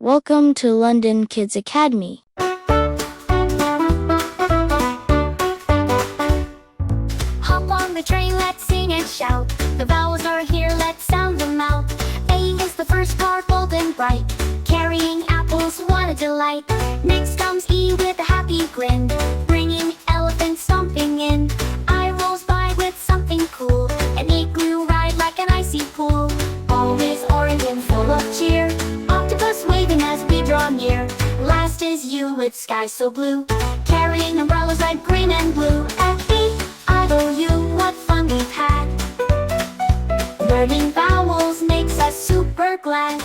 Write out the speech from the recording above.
Welcome to London Kids Academy. Hop on the train, let's sing and shout. The vowels are here, let's sound them out. A is the first part, bold and bright, carrying apples, what a delight. Next comes E with a happy grin, bringing elephants stomping in. I rolls by with something cool, an igloo ride like an icy pool. O is orange and full of cheer, octopus waving as we draw near. Last is U with sky so blue, carrying umbrellas like green and blue. AEIOU, what fun we've had. Learning vowels makes us super glad.